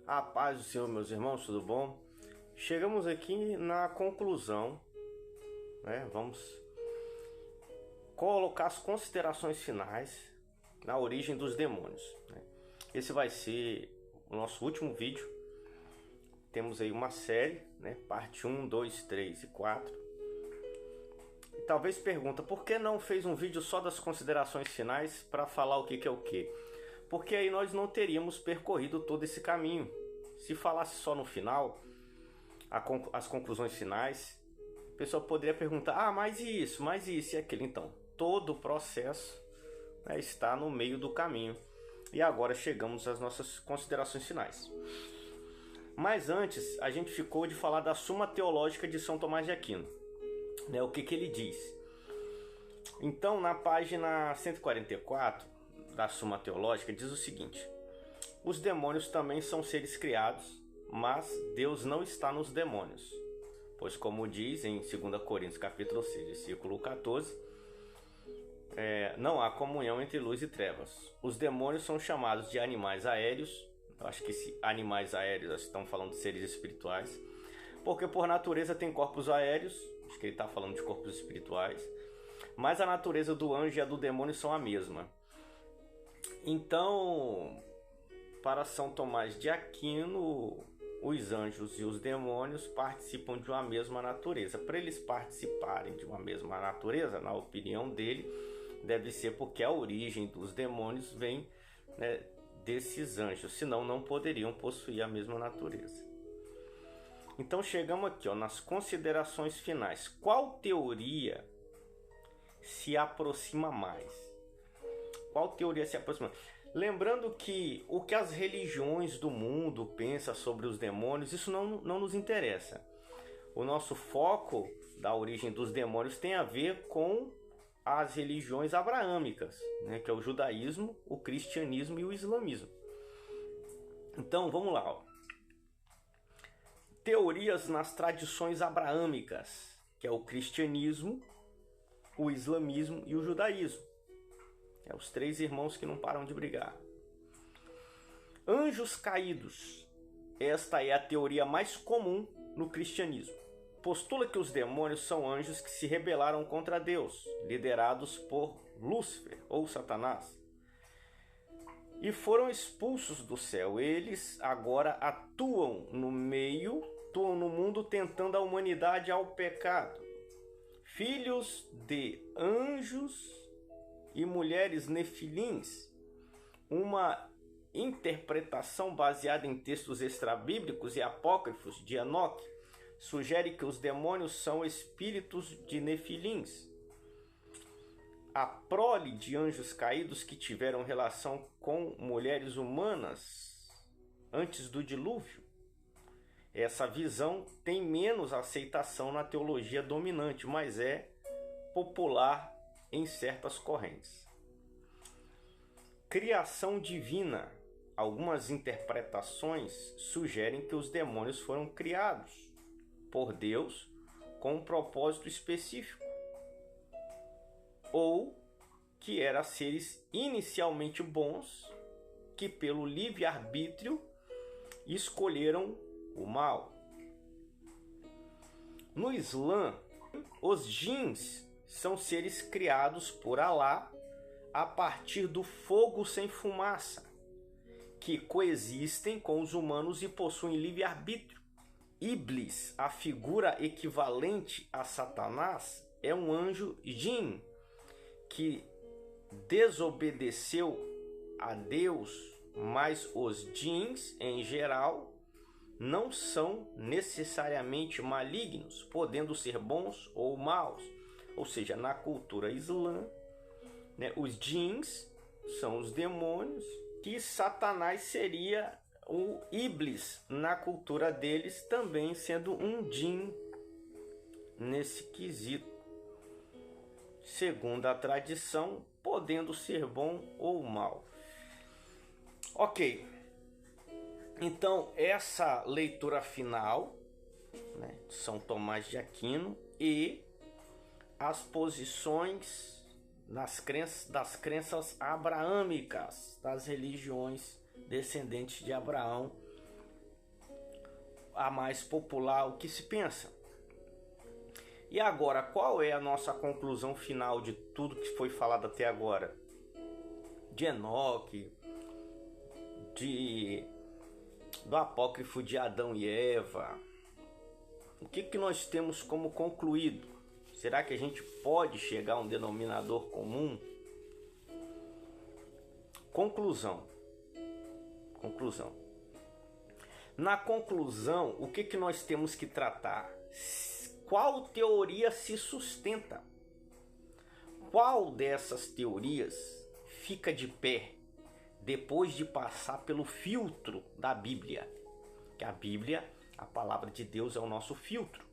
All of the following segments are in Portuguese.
A paz do Senhor, meus irmãos, tudo bom? Chegamos aqui na conclusão, né? Vamos colocar as considerações finais na origem dos demônios, né? Esse vai ser o nosso último vídeo. Temos aí uma série, né? Parte 1, 2, 3 e 4. E talvez pergunta, por que não fez um vídeo só das considerações finais para falar o que é o que? Porque aí nós não teríamos percorrido todo esse caminho. Se falasse só no final, as conclusões finais, a pessoa poderia perguntar, mais isso e aquilo. Então, todo o processo, né, está no meio do caminho. E agora chegamos às nossas considerações finais. Mas antes, a gente ficou de falar da Suma Teológica de São Tomás de Aquino, né, o que ele diz. Então, na página 144 da Suma Teológica, diz o seguinte: os demônios também são seres criados, mas Deus não está nos demônios. Pois como diz em 2 Coríntios capítulo 6, versículo 14, não há comunhão entre luz e trevas. Os demônios são chamados de animais aéreos. Eu acho que esses animais aéreos estão falando de seres espirituais, porque por natureza tem corpos aéreos. Acho que ele está falando de corpos espirituais. Mas a natureza do anjo e a do demônio são a mesma. Então, para São Tomás de Aquino, os anjos e os demônios participam de uma mesma natureza. Para eles participarem de uma mesma natureza, na opinião dele, deve ser porque a origem dos demônios vem, né, desses anjos, senão não poderiam possuir a mesma natureza. Então chegamos aqui, nas considerações finais. Qual teoria se aproxima mais? Qual teoria se aproxima mais? Lembrando que o que as religiões do mundo pensam sobre os demônios, isso não nos interessa. O nosso foco da origem dos demônios tem a ver com as religiões abraâmicas, né, que é o judaísmo, o cristianismo e o islamismo. Então vamos lá. Teorias nas tradições abraâmicas, que é o cristianismo, o islamismo e o judaísmo. Os três irmãos que não param de brigar. Anjos caídos. Esta é a teoria mais comum no cristianismo. Postula que os demônios são anjos que se rebelaram contra Deus, liderados por Lúcifer ou Satanás, e foram expulsos do céu. Eles agora atuam no mundo, tentando a humanidade ao pecado. Filhos de anjos e mulheres nefilins, uma interpretação baseada em textos extrabíblicos e apócrifos de Enoque sugere que os demônios são espíritos de nefilins, a prole de anjos caídos que tiveram relação com mulheres humanas antes do dilúvio. Essa visão tem menos aceitação na teologia dominante, mas é popular em certas correntes. Criação divina. Algumas interpretações sugerem que os demônios foram criados por Deus com um propósito específico, ou que eram seres inicialmente bons que pelo livre-arbítrio escolheram o mal. No Islã, os jins são seres criados por Alá a partir do fogo sem fumaça, que coexistem com os humanos e possuem livre-arbítrio. Iblis, a figura equivalente a Satanás, é um anjo jin que desobedeceu a Deus, mas os jins, em geral, não são necessariamente malignos, podendo ser bons ou maus. Ou seja, na cultura islã, né, os jins são os demônios, que Satanás seria o Iblis na cultura deles, também sendo um jin nesse quesito. Segundo a tradição, podendo ser bom ou mal. Ok. Então, essa leitura final, né, de São Tomás de Aquino e as posições das crenças abraâmicas, das religiões descendentes de Abraão, a mais popular, o que se pensa. E agora, qual é a nossa conclusão final de tudo que foi falado até agora? De Enoque, do apócrifo de Adão e Eva. O que nós temos como concluído? Será que a gente pode chegar a um denominador comum? Conclusão. Na conclusão, o que nós temos que tratar? Qual teoria se sustenta? Qual dessas teorias fica de pé depois de passar pelo filtro da Bíblia? Que a Bíblia, a palavra de Deus, é o nosso filtro.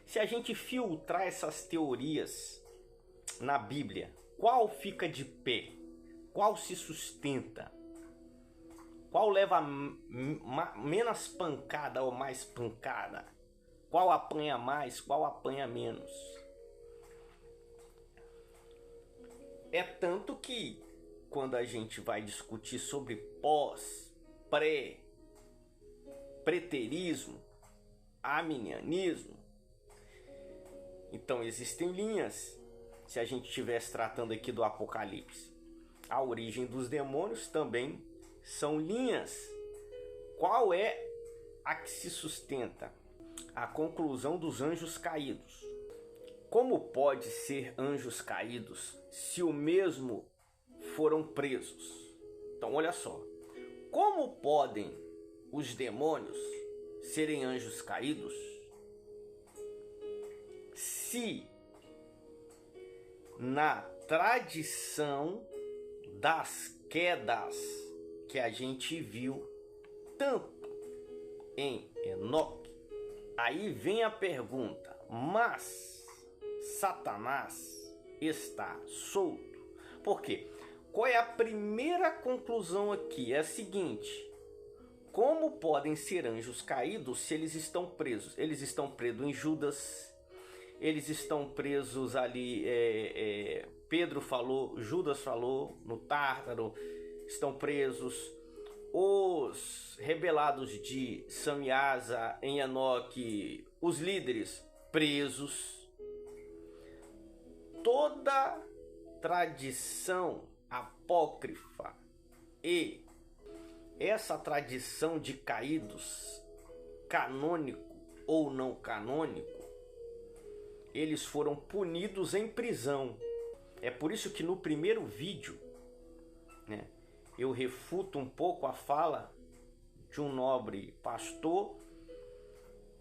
Se a gente filtrar essas teorias na Bíblia, qual fica de pé? Qual se sustenta? Qual leva menos pancada ou mais pancada? Qual apanha mais, qual apanha menos? É tanto que quando a gente vai discutir sobre preterismo, arminianismo, então existem linhas. Se a gente estivesse tratando aqui do Apocalipse, a origem dos demônios também são linhas. Qual é a que se sustenta? A conclusão dos anjos caídos. Como pode ser anjos caídos se o mesmo foram presos? Então olha só, como podem os demônios serem anjos caídos se na tradição das quedas que a gente viu tanto em Enoque, aí vem a pergunta, mas Satanás está solto? Por quê? Qual é a primeira conclusão aqui? É a seguinte: como podem ser anjos caídos se eles estão presos? Eles estão presos em Judas, eles estão presos ali, Pedro falou, Judas falou, no Tártaro, estão presos. Os rebelados de Samiasa em Enoque, os líderes presos. Toda tradição apócrifa e essa tradição de caídos, canônico ou não canônico, eles foram punidos em prisão. É por isso que no primeiro vídeo, né, eu refuto um pouco a fala de um nobre pastor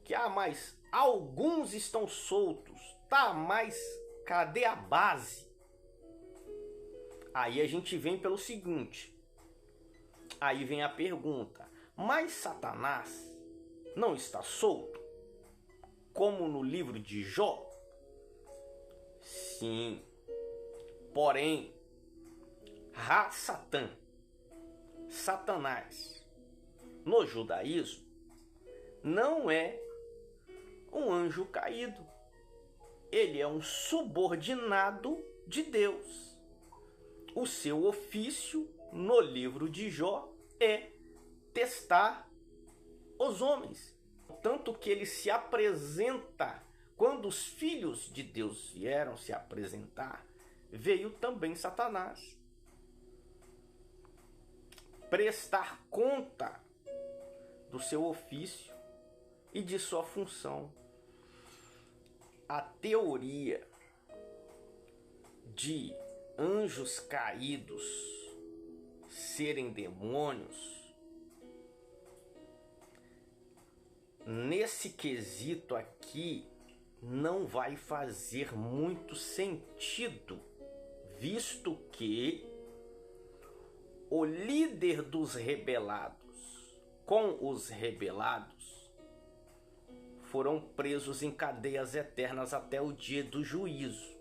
que, mas alguns estão soltos, tá, mas cadê a base? Aí a gente vem pelo seguinte, aí vem a pergunta, mas Satanás não está solto? Como no livro de Jó? Sim, porém, Satanás, no judaísmo, não é um anjo caído. Ele é um subordinado de Deus. O seu ofício no livro de Jó é testar os homens. Tanto que ele se apresenta, quando os filhos de Deus vieram se apresentar, veio também Satanás prestar conta do seu ofício e de sua função. A teoria de anjos caídos serem demônios, nesse quesito aqui, não vai fazer muito sentido, visto que o líder dos rebelados com os rebelados foram presos em cadeias eternas até o dia do juízo.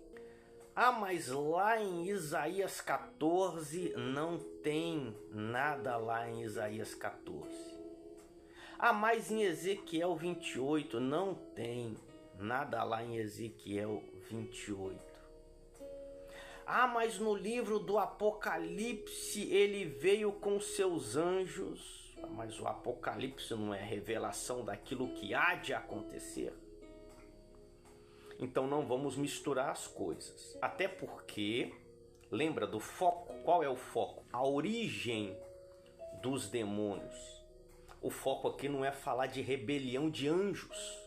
Mas lá em Isaías 14 não tem nada lá em Isaías 14. Mas em Ezequiel 28 não tem nada lá em Ezequiel 28. Mas no livro do Apocalipse ele veio com seus anjos Mas o Apocalipse não é revelação daquilo que há de acontecer? Então não vamos misturar as coisas. Até porque, lembra do foco? Qual é o foco? A origem dos demônios. O foco aqui não é falar de rebelião de anjos.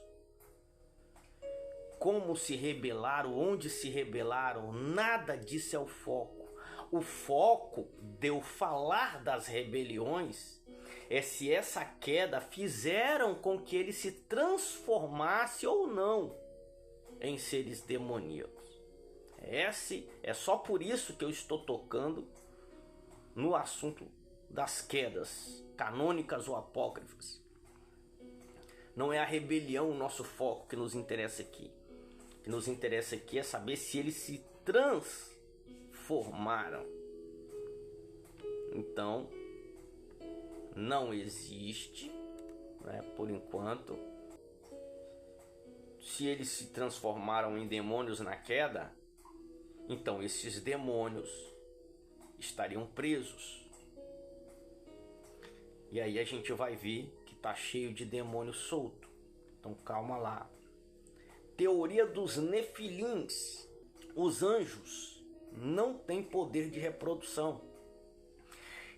Como se rebelaram, onde se rebelaram, nada disso é o foco. O foco de eu falar das rebeliões é se essa queda fizeram com que ele se transformasse ou não em seres demoníacos. É só por isso que eu estou tocando no assunto das quedas canônicas ou apócrifas. Não é a rebelião o nosso foco que nos interessa aqui. O que nos interessa aqui é saber se eles se transformaram. Então, não existe, né, por enquanto. Se eles se transformaram em demônios na queda, então esses demônios estariam presos. E aí a gente vai ver que está cheio de demônio solto. Então calma lá. Teoria dos nefilins. Os anjos não têm poder de reprodução.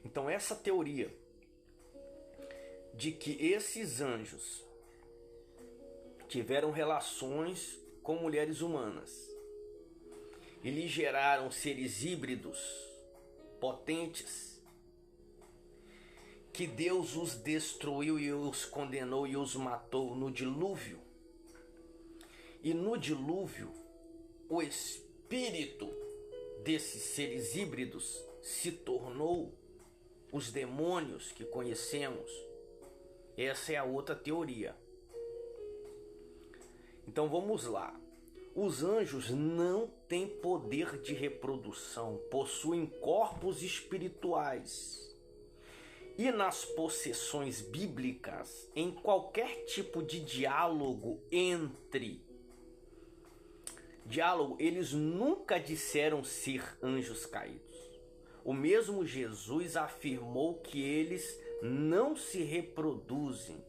Então essa teoria de que esses anjos tiveram relações com mulheres humanas e lhe geraram seres híbridos potentes, que Deus os destruiu e os condenou e os matou no dilúvio. E no dilúvio, o espírito desses seres híbridos se tornou os demônios que conhecemos. Essa é a outra teoria. Então vamos lá. Os anjos não têm poder de reprodução, possuem corpos espirituais. E nas possessões bíblicas, em qualquer tipo de diálogo, eles nunca disseram ser anjos caídos. O mesmo Jesus afirmou que eles não se reproduzem.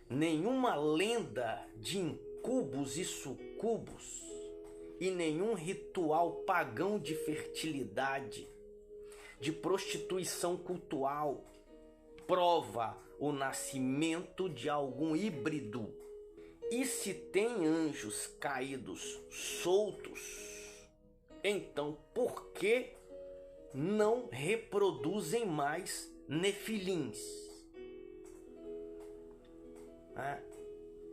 Nenhuma lenda de incubos e sucubos e nenhum ritual pagão de fertilidade, de prostituição cultural, prova o nascimento de algum híbrido. E se tem anjos caídos soltos, então por que não reproduzem mais nefilins?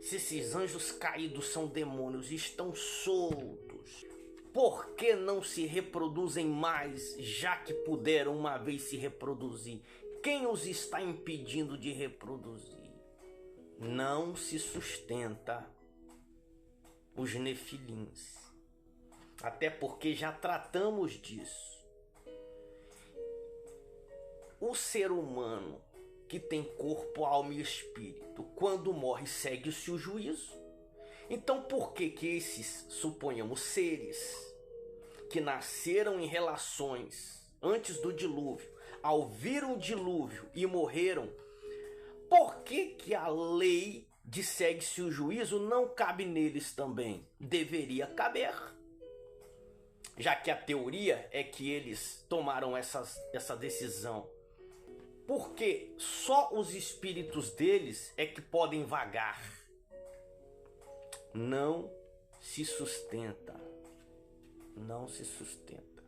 Se esses anjos caídos são demônios e estão soltos, por que não se reproduzem mais, já que puderam uma vez se reproduzir? Quem os está impedindo de reproduzir? Não se sustenta os nefilins. Até porque já tratamos disso. O ser humano que tem corpo, alma e espírito, quando morre, segue-se o juízo. Então por que esses, suponhamos, seres que nasceram em relações antes do dilúvio, ao vir o dilúvio e morreram, por que a lei de segue-se o juízo não cabe neles também? Deveria caber. Já que a teoria é que eles tomaram essa decisão. Porque só os espíritos deles é que podem vagar. Não se sustenta. Não se sustenta.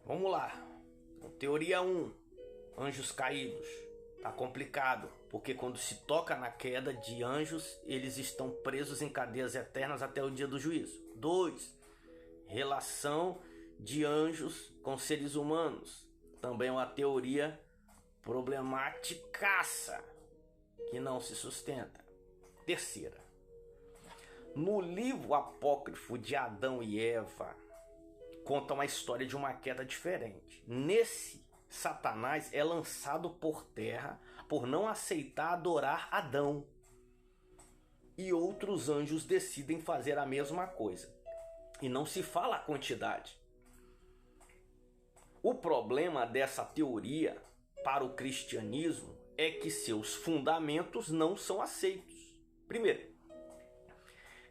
Vamos lá. Teoria 1. Anjos caídos. Tá complicado. Porque quando se toca na queda de anjos, eles estão presos em cadeias eternas até o dia do juízo. 2. Relação de anjos com seres humanos. Também uma teoria problematicaça que não se sustenta. 3. No livro apócrifo de Adão e Eva, conta uma história de uma queda diferente. Nesse, Satanás é lançado por terra por não aceitar adorar Adão. E outros anjos decidem fazer a mesma coisa. E não se fala a quantidade. O problema dessa teoria para o cristianismo é que seus fundamentos não são aceitos. Primeiro,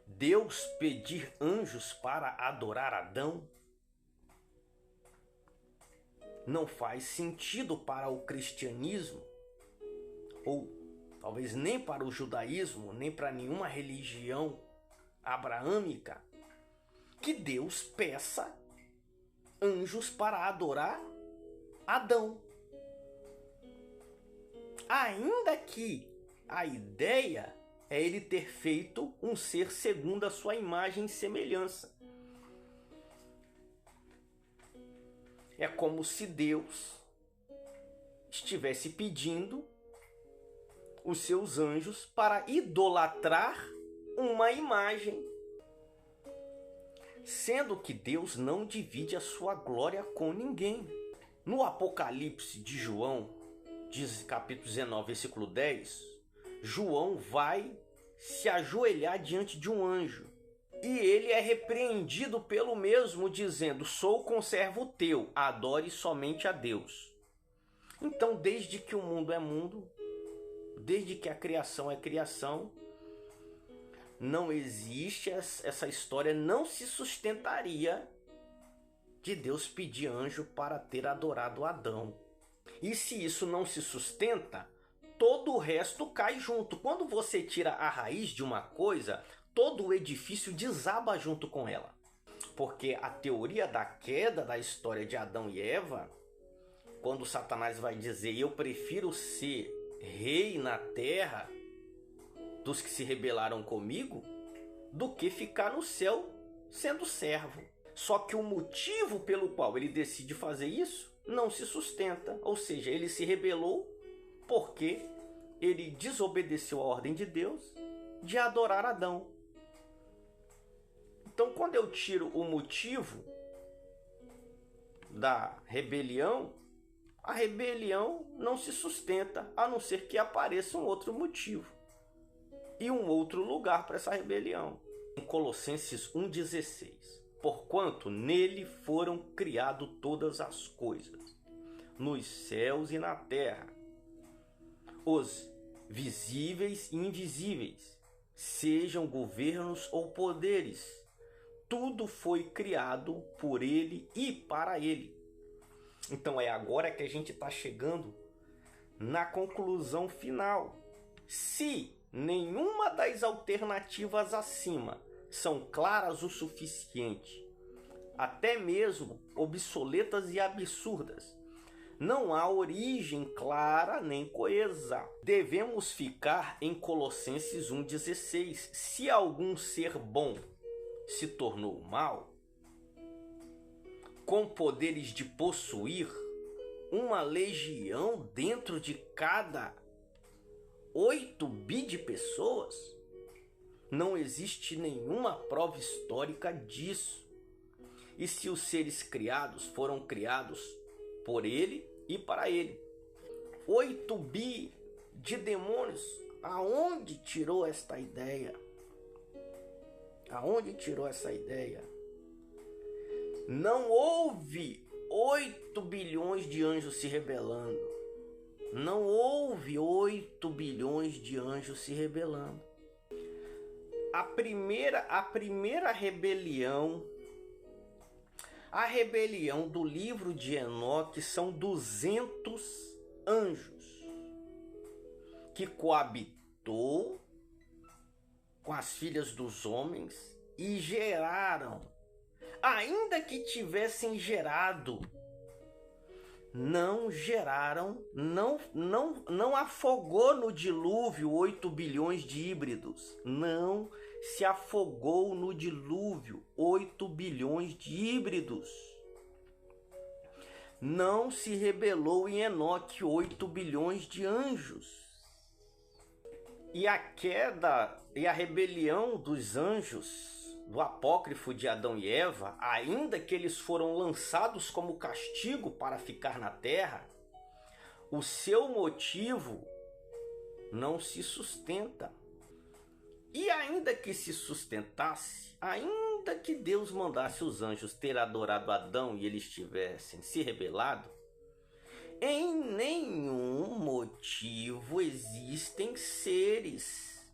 Deus pedir anjos para adorar Adão não faz sentido para o cristianismo, ou talvez nem para o judaísmo, nem para nenhuma religião abraâmica, que Deus peça anjos para adorar Adão. Ainda que a ideia é ele ter feito um ser segundo a sua imagem e semelhança. É como se Deus estivesse pedindo os seus anjos para idolatrar uma imagem, sendo que Deus não divide a sua glória com ninguém. No Apocalipse de João, diz capítulo 19, versículo 10, João vai se ajoelhar diante de um anjo e ele é repreendido pelo mesmo, dizendo: sou conservo teu, adore somente a Deus. Então, desde que o mundo é mundo, desde que a criação é criação, não existe essa história, não se sustentaria de Deus pedir anjo para ter adorado Adão. E se isso não se sustenta, todo o resto cai junto. Quando você tira a raiz de uma coisa, todo o edifício desaba junto com ela. Porque a teoria da queda da história de Adão e Eva, quando Satanás vai dizer: eu prefiro ser rei na terra dos que se rebelaram comigo, do que ficar no céu sendo servo. Só que o motivo pelo qual ele decide fazer isso não se sustenta. Ou seja, ele se rebelou porque ele desobedeceu a ordem de Deus de adorar Adão. Então, quando eu tiro o motivo da rebelião, a rebelião não se sustenta, a não ser que apareça um outro motivo e um outro lugar para essa rebelião. Em Colossenses 1,16: porquanto nele foram criadas todas as coisas, nos céus e na terra, os visíveis e invisíveis, sejam governos ou poderes, tudo foi criado por ele e para ele. Então é agora que a gente está chegando na conclusão final. Se nenhuma das alternativas acima são claras o suficiente, até mesmo obsoletas e absurdas, não há origem clara nem coesa. Devemos ficar em Colossenses 1,16. Se algum ser bom se tornou mal, com poderes de possuir uma legião dentro de cada 8 bi de pessoas, não existe nenhuma prova histórica disso. E se os seres criados foram criados por ele e para ele, 8 bi de demônios, aonde tirou esta ideia? Aonde tirou essa ideia? Não houve 8 bilhões de anjos se rebelando. Não houve 8 bilhões de anjos se rebelando. A primeira rebelião, a rebelião do livro de Enoque, são 200 anjos que coabitou com as filhas dos homens e geraram. Ainda que tivessem gerado, não geraram, não afogou no dilúvio 8 bilhões de híbridos. Não se afogou no dilúvio 8 bilhões de híbridos. Não se rebelou em Enoque 8 bilhões de anjos. E a queda e a rebelião dos anjos do apócrifo de Adão e Eva, ainda que eles foram lançados como castigo para ficar na terra, o seu motivo não se sustenta. E ainda que se sustentasse, ainda que Deus mandasse os anjos ter adorado Adão e eles tivessem se rebelado, Em nenhum motivo existem seres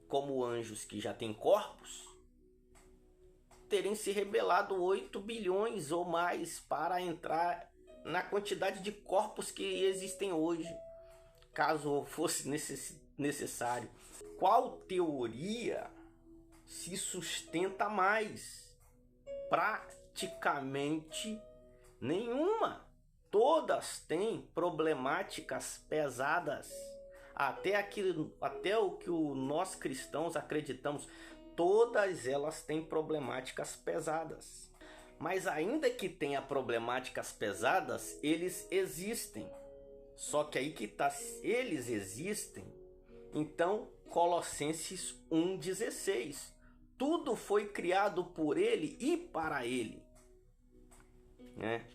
como anjos que já têm corpos terem se rebelado 8 bilhões ou mais para entrar na quantidade de corpos que existem hoje, caso fosse necessário. Qual teoria se sustenta mais? Praticamente nenhuma. Todas têm problemáticas pesadas. Até o que nós cristãos acreditamos, todas elas têm problemáticas pesadas. Mas ainda que tenha problemáticas pesadas, eles existem. Só que aí que tá, eles existem. Então, Colossenses 1,16. Tudo foi criado por ele e para ele. Né?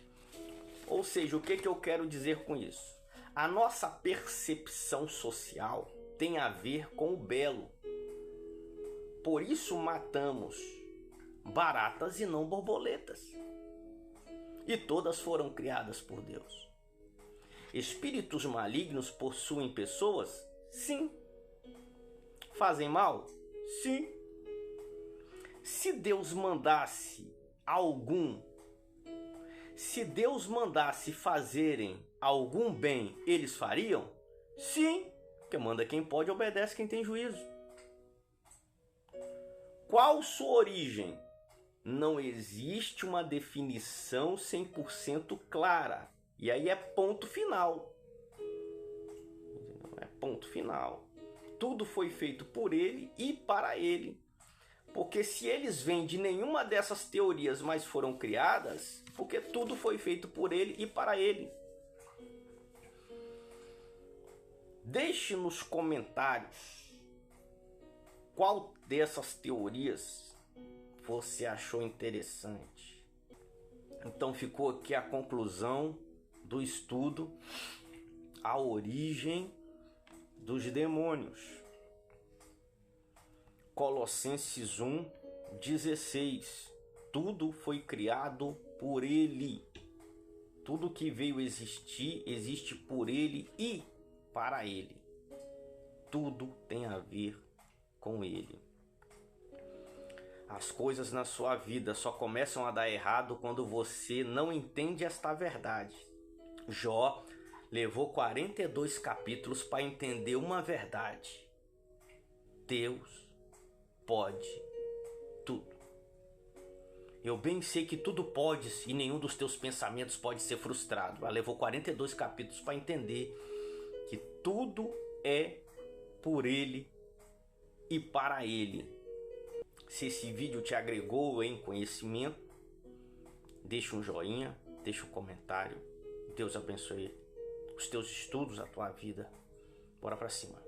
Ou seja, o que eu quero dizer com isso? A nossa percepção social tem a ver com o belo. Por isso matamos baratas e não borboletas. E todas foram criadas por Deus. Espíritos malignos possuem pessoas? Sim. Fazem mal? Sim. Se Deus mandasse fazerem algum bem, eles fariam? Sim, porque manda quem pode, obedece quem tem juízo. Qual sua origem? Não existe uma definição 100% clara. E aí é ponto final. É ponto final. Tudo foi feito por ele e para ele. Porque se eles vêm de nenhuma dessas teorias, mas foram criadas, porque tudo foi feito por ele e para ele. Deixe nos comentários qual dessas teorias você achou interessante. Então ficou aqui a conclusão do estudo, a origem dos demônios. Colossenses 1,16. Tudo foi criado por ele. Tudo que veio existir, existe por ele e para ele. Tudo tem a ver com ele. As coisas na sua vida só começam a dar errado quando você não entende esta verdade. Jó levou 42 capítulos para entender uma verdade. Deus pode tudo. Eu bem sei que tudo pode e nenhum dos teus pensamentos pode ser frustrado. Ela levou 42 capítulos para entender que tudo é por ele e para ele. Se esse vídeo te agregou em conhecimento, deixa um joinha, deixa um comentário. Deus abençoe os teus estudos, a tua vida. Bora pra cima.